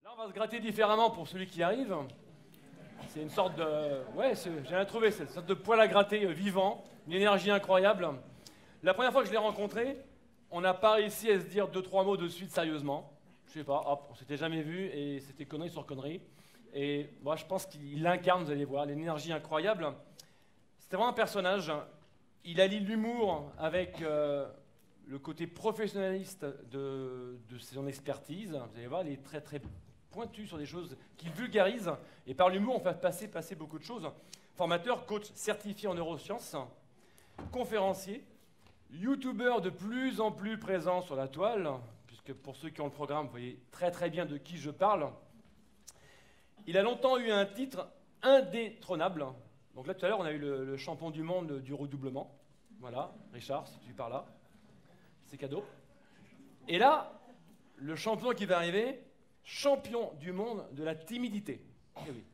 Là, on va se gratter différemment pour celui qui arrive. C'est une sorte de... Ouais, j'ai rien trouvé, c'est une sorte de poil à gratter vivant, une énergie incroyable. La première fois que je l'ai rencontré, on n'a pas réussi à se dire 2-3 mots de suite sérieusement. Je sais pas, hop, on s'était jamais vu et c'était connerie sur connerie. Et moi, je pense qu'il l'incarne, vous allez voir, l'énergie incroyable. C'était vraiment un personnage. Il allie l'humour avec le côté professionnaliste de son expertise. Vous allez voir, il est très très pointu sur des choses qu'il vulgarise. Et par l'humour, on fait passer beaucoup de choses. Formateur, coach certifié en neurosciences, conférencier, youtubeur de plus en plus présent sur la toile, puisque pour ceux qui ont le programme, vous voyez très très bien de qui je parle. Il a longtemps eu un titre indétrônable. Donc là, tout à l'heure, on a eu le champion du monde du redoublement. Voilà, Richard, si tu es par là, c'est cadeau. Et là, le champion qui va arriver, champion du monde de la timidité. Eh oui.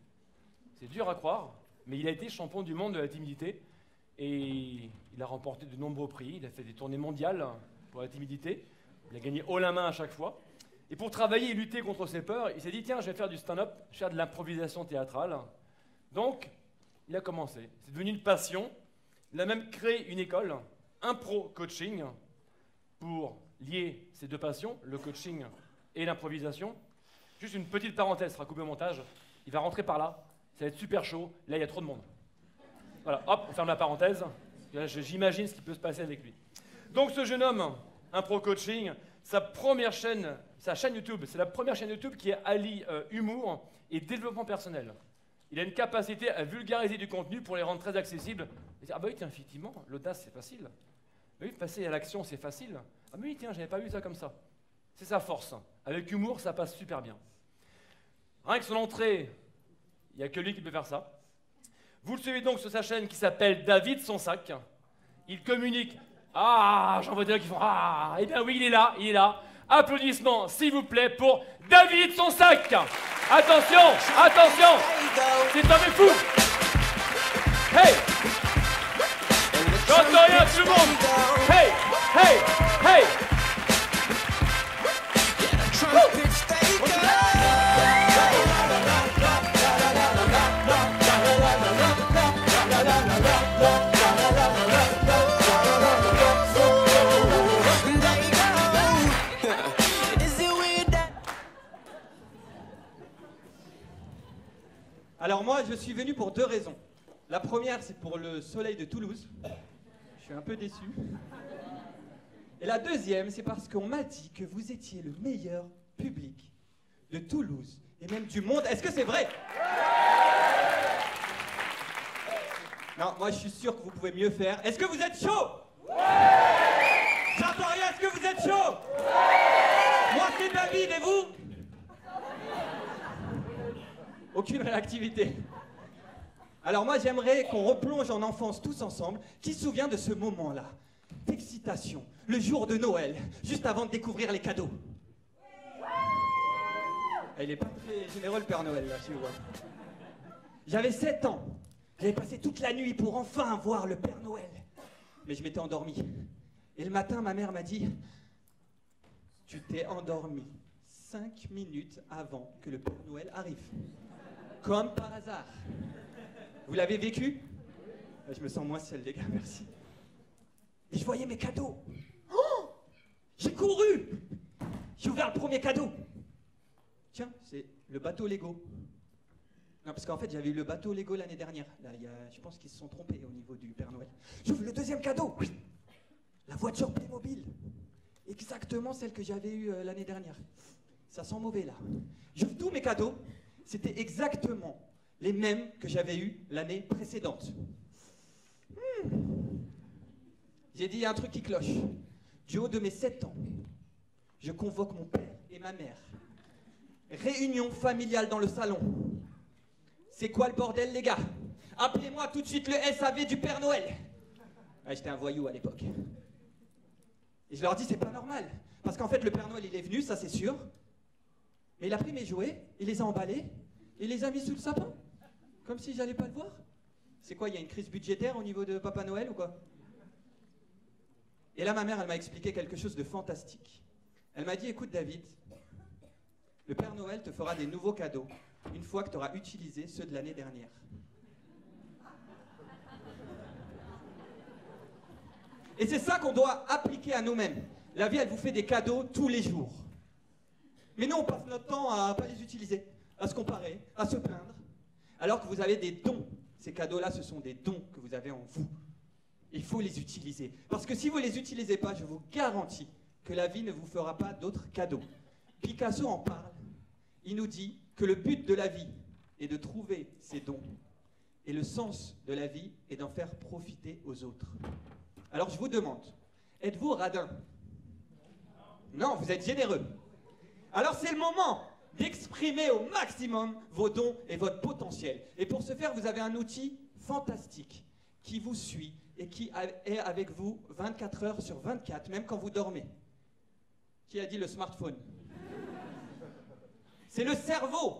C'est dur à croire, mais il a été champion du monde de la timidité. Et il a remporté de nombreux prix. Il a fait des tournées mondiales pour la timidité. Il a gagné haut la main à chaque fois. Et pour travailler et lutter contre ses peurs, il s'est dit, tiens, je vais faire du stand-up, je vais faire de l'improvisation théâtrale. Donc, il a commencé. C'est devenu une passion. Il a même créé une école, Impro Coaching, pour lier ces deux passions, le coaching et l'improvisation. Juste une petite parenthèse, sera coupé au montage. Il va rentrer par là, ça va être super chaud. Là, il y a trop de monde. Voilà, hop, on ferme la parenthèse. J'imagine ce qui peut se passer avec lui. Donc, ce jeune homme, Impro Coaching, sa chaîne YouTube, c'est la première chaîne YouTube qui allie humour et développement personnel. Il a une capacité à vulgariser du contenu pour les rendre très accessibles. Et dire, ah bah oui, tiens, effectivement, l'audace, c'est facile. Bah oui, passer à l'action, c'est facile. Ah mais oui, tiens, j'avais pas vu ça comme ça. C'est sa force. Avec humour, ça passe super bien. Rien que son entrée, il n'y a que lui qui peut faire ça. Vous le suivez donc sur sa chaîne qui s'appelle David Sonsac. Il communique. Ah, j'en vois des qui font ah. Eh bien oui, il est là, il est là. Applaudissements, s'il vous plaît, pour David Sonsac. Attention, attention, c'est un des fous. Hey, j'entends rien, tout le monde. Hey, hey, hey. Alors moi, je suis venu pour deux raisons. La première, c'est pour le soleil de Toulouse. Je suis un peu déçu. Et la deuxième, c'est parce qu'on m'a dit que vous étiez le meilleur public de Toulouse et même du monde. Est-ce que c'est vrai? Non, moi je suis sûr que vous pouvez mieux faire. Est-ce que vous êtes chaud? J'entends rien, est-ce que vous êtes chaud? Moi c'est David, et vous? Aucune réactivité. Alors moi j'aimerais qu'on replonge en enfance tous ensemble. Qui se souvient de ce moment-là d'excitation, le jour de Noël, juste avant de découvrir les cadeaux? Il est pas très généreux le Père Noël là, tu vois. J'avais 7 ans. J'avais passé toute la nuit pour enfin voir le Père Noël. Mais je m'étais endormi. Et le matin, ma mère m'a dit, tu t'es endormi 5 minutes avant que le Père Noël arrive. Comme par hasard. Vous l'avez vécu? Je me sens moins seul, les gars, merci. Et je voyais mes cadeaux. Oh, j'ai couru. J'ai ouvert le premier cadeau. Tiens, c'est le bateau Lego. Non, parce qu'en fait, j'avais eu le bateau Lego l'année dernière. Là, je pense qu'ils se sont trompés au niveau du Père Noël. J'ouvre le deuxième cadeau. La voiture Playmobil. Exactement celle que j'avais eue l'année dernière. Ça sent mauvais, là. J'ouvre tous mes cadeaux. C'était exactement les mêmes que j'avais eus l'année précédente. J'ai dit, il y a un truc qui cloche. Du haut de mes 7 ans, je convoque mon père et ma mère. Réunion familiale dans le salon. C'est quoi le bordel, les gars? Appelez-moi tout de suite le SAV du Père Noël. Ouais, j'étais un voyou à l'époque. Et je leur dis, c'est pas normal. Parce qu'en fait, le Père Noël, il est venu, ça c'est sûr. Mais il a pris mes jouets, il les a emballés, et il les a mis sous le sapin. Comme si j'allais pas le voir. C'est quoi, il y a une crise budgétaire au niveau de Papa Noël ou quoi? Et là, ma mère, elle m'a expliqué quelque chose de fantastique. Elle m'a dit, écoute David, Le Père Noël te fera des nouveaux cadeaux une fois que tu auras utilisé ceux de l'année dernière. Et c'est ça qu'on doit appliquer à nous-mêmes. La vie, elle vous fait des cadeaux tous les jours. Mais nous, on passe notre temps à pas les utiliser, à se comparer, à se plaindre, alors que vous avez des dons. Ces cadeaux-là, ce sont des dons que vous avez en vous. Il faut les utiliser. Parce que si vous ne les utilisez pas, je vous garantis que la vie ne vous fera pas d'autres cadeaux. Picasso en parle. Il nous dit que le but de la vie est de trouver ses dons. Et le sens de la vie est d'en faire profiter aux autres. Alors je vous demande, êtes-vous radin? Non, vous êtes généreux. Alors c'est le moment d'exprimer au maximum vos dons et votre potentiel. Et pour ce faire, vous avez un outil fantastique qui vous suit et qui est avec vous 24 heures sur 24, même quand vous dormez. Qui a dit le smartphone? C'est le cerveau.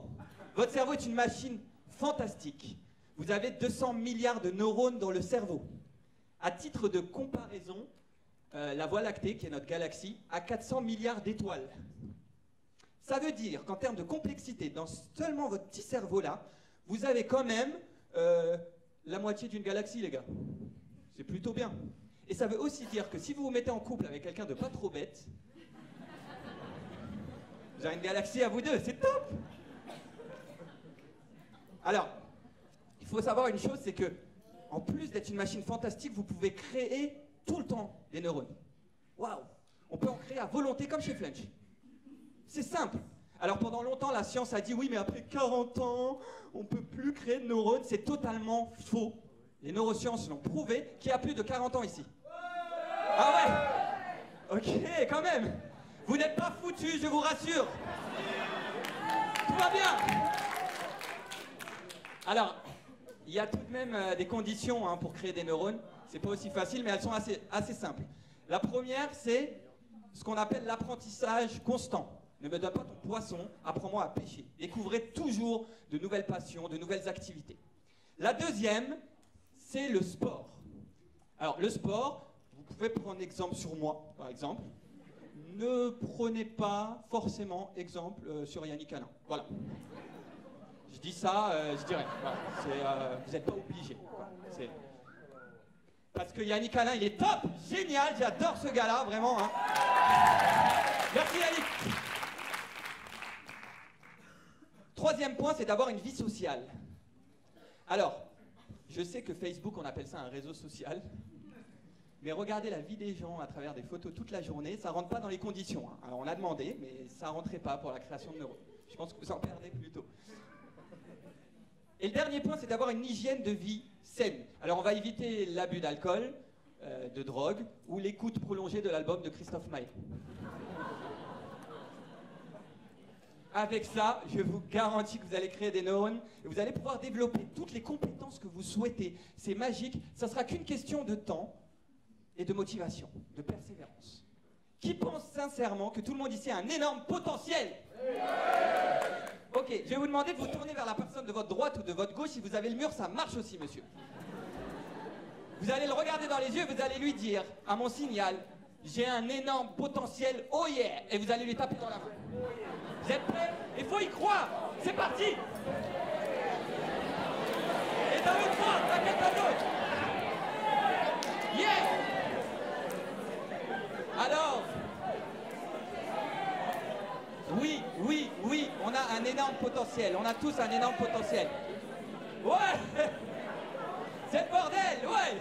Votre cerveau est une machine fantastique. Vous avez 200 milliards de neurones dans le cerveau. À titre de comparaison, la Voie lactée, qui est notre galaxie, a 400 milliards d'étoiles. Ça veut dire qu'en termes de complexité, dans seulement votre petit cerveau-là, vous avez quand même la moitié d'une galaxie, les gars. C'est plutôt bien. Et ça veut aussi dire que si vous vous mettez en couple avec quelqu'un de pas trop bête, vous avez une galaxie à vous deux, c'est top! Alors, il faut savoir une chose, c'est que, en plus d'être une machine fantastique, vous pouvez créer tout le temps des neurones. Waouh! On peut en créer à volonté comme chez Flunch. C'est simple. Alors pendant longtemps, la science a dit oui, mais après 40 ans, on ne peut plus créer de neurones. C'est totalement faux. Les neurosciences l'ont prouvé. Qui a plus de 40 ans ici? Ah ouais? Ok, quand même. Vous n'êtes pas foutus, je vous rassure. Tout va bien. Alors, il y a tout de même des conditions pour créer des neurones. C'est pas aussi facile, mais elles sont assez simples. La première, c'est ce qu'on appelle l'apprentissage constant. Ne me donne pas ton poisson, apprends-moi à pêcher. Découvrez toujours de nouvelles passions, de nouvelles activités. La deuxième, c'est le sport. Alors, le sport, vous pouvez prendre exemple sur moi, par exemple. Ne prenez pas forcément exemple sur Yannick Alain. Voilà. Je dis ça, je dirais. Voilà. Vous n'êtes pas obligé. Parce que Yannick Alain, il est top, génial, j'adore ce gars-là, vraiment. Hein. Merci Yannick. Troisième point, c'est d'avoir une vie sociale. Alors, je sais que Facebook, on appelle ça un réseau social. Mais regardez la vie des gens à travers des photos toute la journée, ça ne rentre pas dans les conditions. Hein. Alors on a demandé, mais ça ne rentrait pas pour la création de neurones. Je pense que vous en perdez plutôt. Et le dernier point, c'est d'avoir une hygiène de vie saine. Alors on va éviter l'abus d'alcool, de drogue, ou l'écoute prolongée de l'album de Christophe Maé. Avec ça, je vous garantis que vous allez créer des neurones et vous allez pouvoir développer toutes les compétences que vous souhaitez. C'est magique, ça ne sera qu'une question de temps et de motivation, de persévérance. Qui pense sincèrement que tout le monde ici a un énorme potentiel? Ok, je vais vous demander de vous tourner vers la personne de votre droite ou de votre gauche. Si vous avez le mur, ça marche aussi, monsieur. Vous allez le regarder dans les yeux, vous allez lui dire, à mon signal, j'ai un énorme potentiel, oh yeah! Et vous allez lui taper dans la main. Vous êtes prêts? Il faut y croire. C'est parti. Et dans l'autre fois, t'inquiète pas d'autre. Yeah. Alors, oui, on a un énorme potentiel. On a tous un énorme potentiel. Ouais. C'est le bordel, ouais.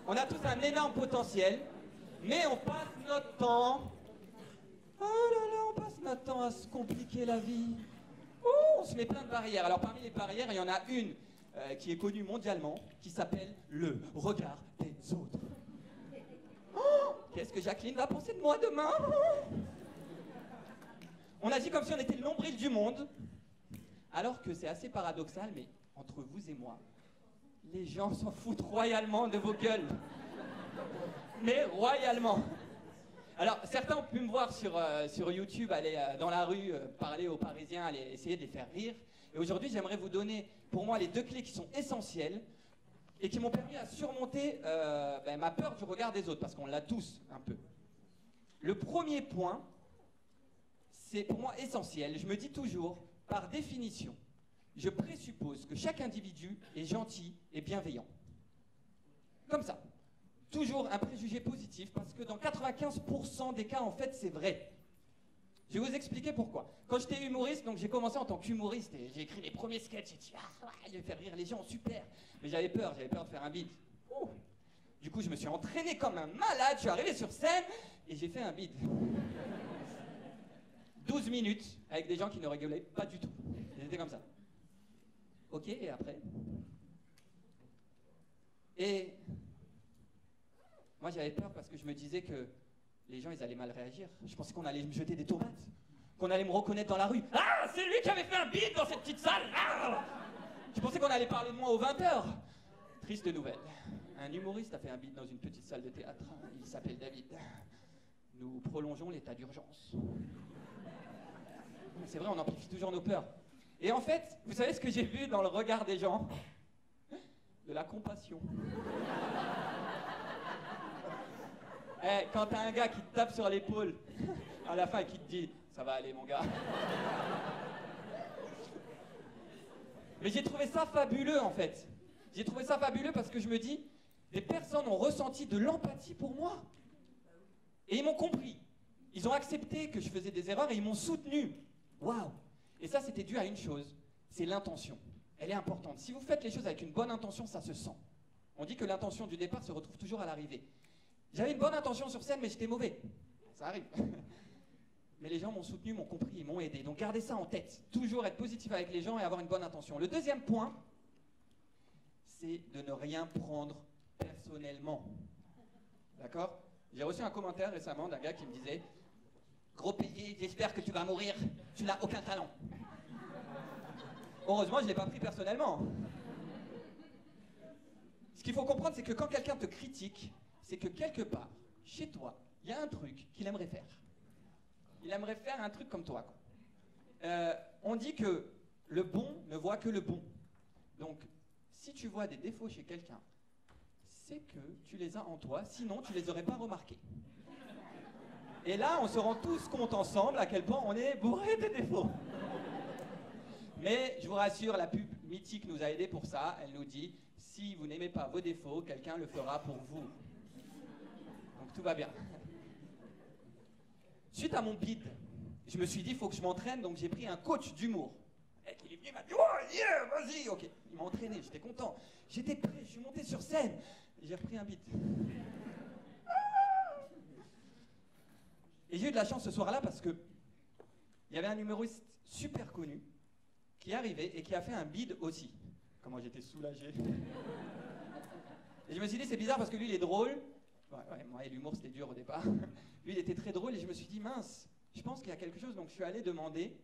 On a tous un énorme potentiel, mais on passe notre temps... Oh là là, on passe notre temps à se compliquer la vie. Oh, on se met plein de barrières. Alors parmi les barrières, il y en a une qui est connue mondialement, qui s'appelle le regard des autres. Oh, qu'est-ce que Jacqueline va penser de moi demain? On agit comme si on était le nombril du monde, alors que c'est assez paradoxal, mais entre vous et moi, les gens s'en foutent royalement de vos gueules. Mais royalement. Alors, certains ont pu me voir sur YouTube, aller dans la rue, parler aux Parisiens, aller essayer de les faire rire. Et aujourd'hui, j'aimerais vous donner, pour moi, les 2 clés qui sont essentielles et qui m'ont permis à surmonter ma peur du regard des autres, parce qu'on l'a tous un peu. Le premier point, c'est pour moi essentiel. Je me dis toujours, par définition, je présuppose que chaque individu est gentil et bienveillant. Comme ça. Toujours un préjugé positif, parce que dans 95% des cas, en fait, c'est vrai. Je vais vous expliquer pourquoi. Quand j'étais humoriste, donc j'ai commencé en tant qu'humoriste et j'ai écrit les premiers sketchs. J'ai dit, ah, je vais faire rire les gens, super. Mais j'avais peur de faire un bide. Oh. Du coup, je me suis entraîné comme un malade, je suis arrivé sur scène et j'ai fait un bide. 12 minutes avec des gens qui ne rigolaient pas du tout. Ils étaient comme ça. Ok, et après? Et moi, j'avais peur parce que je me disais que les gens, ils allaient mal réagir. Je pensais qu'on allait me jeter des tomates, qu'on allait me reconnaître dans la rue. Ah, c'est lui qui avait fait un bide dans cette petite salle. Ah, je pensais qu'on allait parler de moi aux 20h. Triste nouvelle. Un humoriste a fait un bide dans une petite salle de théâtre. Il s'appelle David. Nous prolongeons l'état d'urgence. C'est vrai, on amplifie toujours nos peurs. Et en fait, vous savez ce que j'ai vu dans le regard des gens? De la compassion. Quand t'as un gars qui te tape sur l'épaule à la fin et qui te dit « ça va aller mon gars ». Mais j'ai trouvé ça fabuleux en fait. J'ai trouvé ça fabuleux parce que je me dis, des personnes ont ressenti de l'empathie pour moi. Et ils m'ont compris. Ils ont accepté que je faisais des erreurs et ils m'ont soutenu. Waouh! Et ça, c'était dû à une chose, c'est l'intention. Elle est importante. Si vous faites les choses avec une bonne intention, ça se sent. On dit que l'intention du départ se retrouve toujours à l'arrivée. J'avais une bonne intention sur scène, mais j'étais mauvais. Ça arrive. Mais les gens m'ont soutenu, m'ont compris, ils m'ont aidé. Donc gardez ça en tête. Toujours être positif avec les gens et avoir une bonne intention. Le deuxième point, c'est de ne rien prendre personnellement. D'accord? J'ai reçu un commentaire récemment d'un gars qui me disait « Gros payé, j'espère que tu vas mourir, tu n'as aucun talent. » Heureusement, je ne l'ai pas pris personnellement. Ce qu'il faut comprendre, c'est que quand quelqu'un te critique, c'est que quelque part, chez toi, il y a un truc qu'il aimerait faire. Il aimerait faire un truc comme toi, quoi. On dit que le bon ne voit que le bon. Donc, si tu vois des défauts chez quelqu'un, c'est que tu les as en toi, sinon tu les aurais pas remarqués. Et là, on se rend tous compte ensemble à quel point on est bourré de défauts. Mais je vous rassure, la pub mythique nous a aidés pour ça. Elle nous dit, si vous n'aimez pas vos défauts, quelqu'un le fera pour vous. Donc tout va bien. Suite à mon bide, je me suis dit, il faut que je m'entraîne, donc j'ai pris un coach d'humour. Il est venu, il m'a dit, oh yeah, vas-y, ok. Il m'a entraîné, j'étais content. J'étais prêt, je suis monté sur scène. J'ai repris un bide. Et j'ai eu de la chance ce soir-là parce que il y avait un humoriste super connu qui est arrivé et qui a fait un bide aussi. Comment j'étais soulagé. Et je me suis dit, c'est bizarre parce que lui, il est drôle. Ouais, moi, l'humour, c'était dur au départ. Lui, il était très drôle et je me suis dit, mince, je pense qu'il y a quelque chose. Donc, je suis allé demander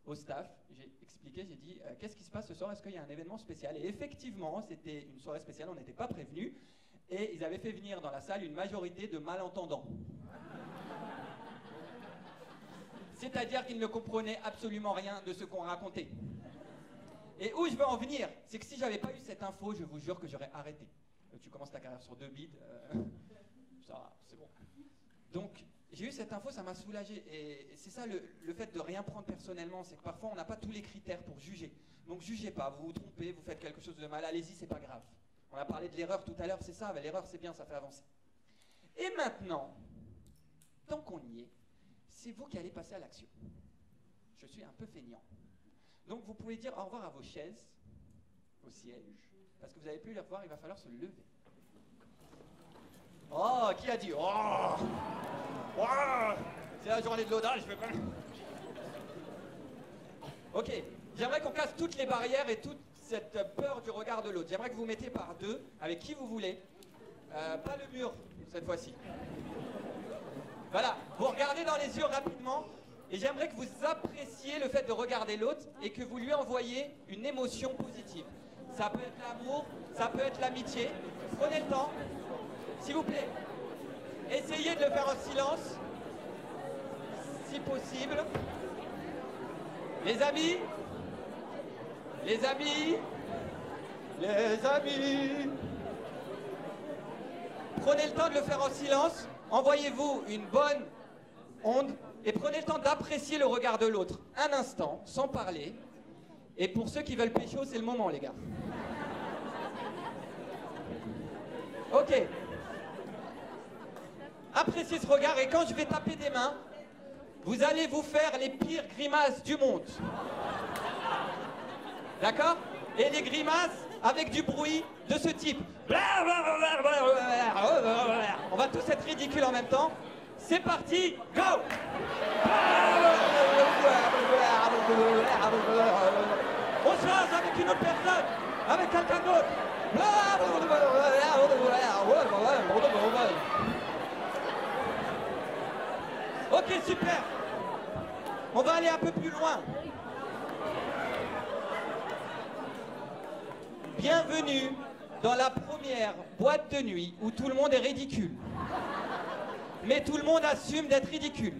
au staff, j'ai expliqué, j'ai dit, qu'est-ce qui se passe ce soir? Est-ce qu'il y a un événement spécial? Et effectivement, c'était une soirée spéciale, on n'était pas prévenus. Et ils avaient fait venir dans la salle une majorité de malentendants. C'est-à-dire qu'ils ne comprenaient absolument rien de ce qu'on racontait. Et où je veux en venir, c'est que si j'avais pas eu cette info, je vous jure que j'aurais arrêté. Tu commences ta carrière sur 2 bides, ça va, c'est bon. Donc, j'ai eu cette info, ça m'a soulagé. Et c'est ça le fait de rien prendre personnellement, c'est que parfois on n'a pas tous les critères pour juger. Donc jugez pas, vous vous trompez, vous faites quelque chose de mal, allez-y, c'est pas grave. On a parlé de l'erreur tout à l'heure, c'est ça, l'erreur c'est bien, ça fait avancer. Et maintenant, tant qu'on y est, c'est vous qui allez passer à l'action. Je suis un peu feignant. Donc vous pouvez dire au revoir à vos chaises, vos sièges, parce que vous n'avez plus les revoir, il va falloir se lever. Oh, qui a dit oh, oh, c'est la journée de l'audace, je vais pas... Ok, j'aimerais qu'on casse toutes les barrières et toute cette peur du regard de l'autre. J'aimerais que vous vous mettiez par deux, avec qui vous voulez. Pas le mur, cette fois-ci. Voilà, vous regardez dans les yeux rapidement, et j'aimerais que vous appréciez le fait de regarder l'autre et que vous lui envoyiez une émotion positive. Ça peut être l'amour, ça peut être l'amitié. Prenez le temps, s'il vous plaît. Essayez de le faire en silence, si possible. Les amis, les amis, les amis. Prenez le temps de le faire en silence. Envoyez-vous une bonne onde et prenez le temps d'apprécier le regard de l'autre. Un instant, sans parler. Et pour ceux qui veulent pécho, c'est le moment, les gars. Ok. Appréciez ce regard et quand je vais taper des mains, vous allez vous faire les pires grimaces du monde. D'accord? Et les grimaces avec du bruit de ce type. On va tous être ridicules en même temps. C'est parti, go! On se lance avec une autre personne, avec quelqu'un d'autre. Ok, super. On va aller un peu plus loin. Bienvenue dans la première boîte de nuit où tout le monde est ridicule. Mais tout le monde assume d'être ridicule.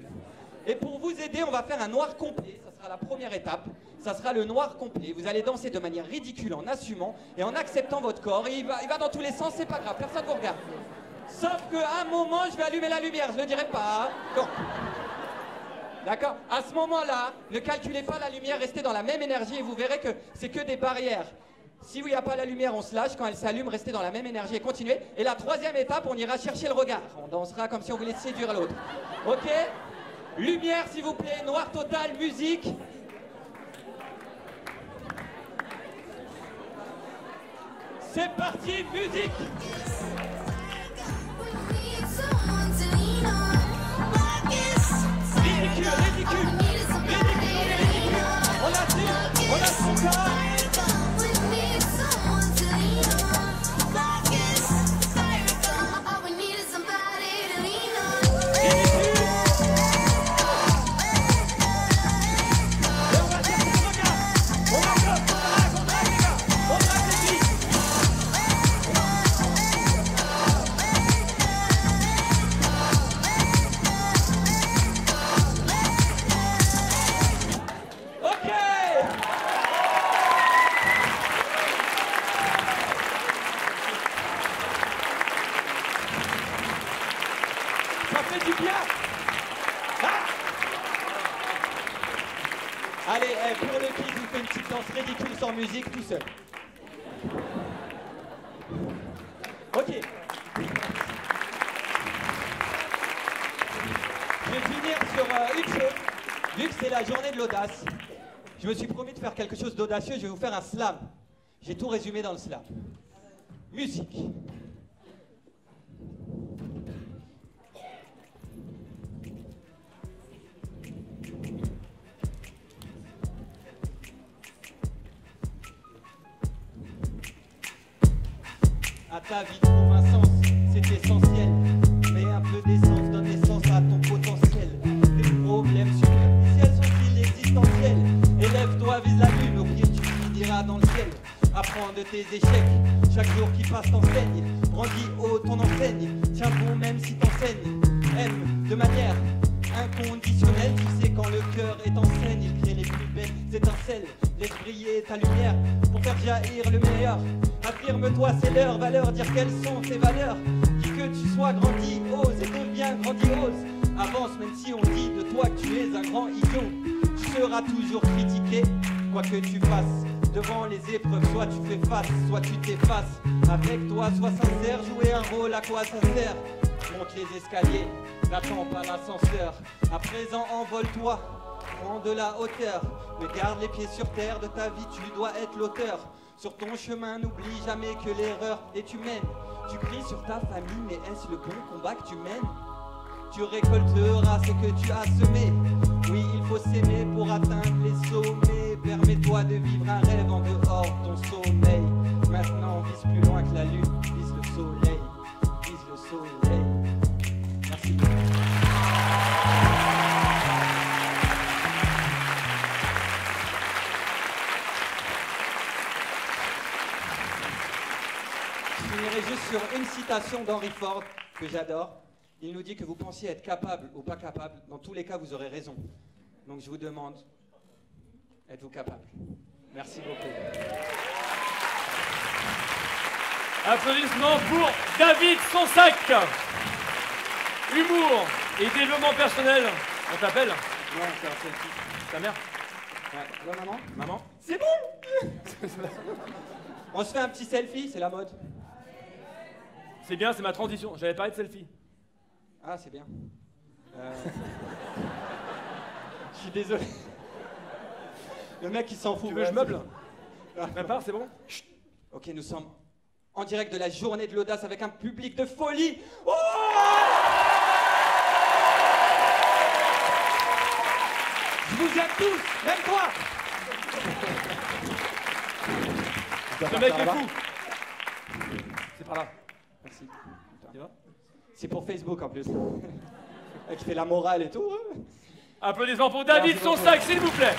Et pour vous aider, on va faire un noir complet. Ça sera la première étape. Ça sera le noir complet. Vous allez danser de manière ridicule en assumant et en acceptant votre corps. Et il va dans tous les sens, c'est pas grave, personne ne vous regarde. Sauf qu'à un moment, je vais allumer la lumière, je ne le dirai pas. Non. D'accord? À ce moment-là, ne calculez pas la lumière, restez dans la même énergie et vous verrez que c'est que des barrières. Si il n'y a pas la lumière, on se lâche. Quand elle s'allume, restez dans la même énergie et continuez. Et la troisième étape, on ira chercher le regard. On dansera comme si on voulait séduire l'autre. Ok? Lumière, s'il vous plaît. Noir total, musique. C'est parti, musique. Ridicule, ridicule. Ridicule, on est ridicule. On assume, on a son corps. Allez, pour le kiff, je vous fais une petite danse ridicule sans musique, tout seul. Ok. Je vais finir sur une chose. Vu que c'est la journée de l'audace, je me suis promis de faire quelque chose d'audacieux, je vais vous faire un slam. J'ai tout résumé dans le slam. Musique. À ta vie trouve un sens, c'est essentiel. Mais un peu d'essence donne essence à ton potentiel. Tes problèmes superficiels sont-ils existentiels? Élève-toi, vise la lune, au pire tu finiras dans le ciel. Apprends de tes échecs, chaque jour qui passe t'enseigne. Brandis haut ton enseigne, tiens bon même si t'enseignes. Aime de manière inconditionnelle, tu sais quand le cœur est en scène, il crée les plus belles étincelles. Laisse briller ta lumière pour faire jaillir le meilleur. Affirme-toi, c'est leur valeur, dire quelles sont tes valeurs. Dis que tu sois grandiose et deviens grandiose. Avance même si on dit de toi que tu es un grand idiot. Tu seras toujours critiqué, quoi que tu fasses. Devant les épreuves, soit tu fais face, soit tu t'effaces. Avec toi, sois sincère, jouer un rôle, à quoi ça sert? Monte les escaliers, n'attends pas l'ascenseur. À présent, envole-toi, prends de la hauteur. Mais garde les pieds sur terre, de ta vie, tu dois être l'auteur. Sur ton chemin, n'oublie jamais que l'erreur est humaine. Tu cries sur ta famille, mais est-ce le bon combat que tu mènes? Tu récolteras ce que tu as semé. Oui, il faut s'aimer pour atteindre les sommets. Permets-toi de vivre un rêve en dehors de ton sommeil. Maintenant, vise plus loin que la lune, vise le soleil. Vise le soleil. Merci beaucoup. Je finirai juste sur une citation d'Henry Ford que j'adore. Il nous dit que vous pensiez être capable ou pas capable, dans tous les cas vous aurez raison. Donc je vous demande, êtes-vous capable? Merci beaucoup. Applaudissements pour David Sonsac. Humour et développement personnel. On t'appelle? Ouais, c'est un selfie. Ta mère? Ouais. Allô, maman? Maman? C'est bon. On se fait un petit selfie, c'est la mode. C'est bien, c'est ma transition. J'avais parlé de selfie. Ah, c'est bien. Je suis désolé. Le mec, il s'en fout. Tu veux que je meuble? Ah. Prépare, c'est bon? Chut. Ok, nous sommes en direct de la journée de l'audace avec un public de folie. Oh, je vous aime tous, même toi. Ce mec est fou. C'est par là. Merci. Tu vas? C'est pour Facebook en plus. Qui fait la morale et tout. Applaudissements pour David, Merci son beaucoup. sac, s'il vous plaît.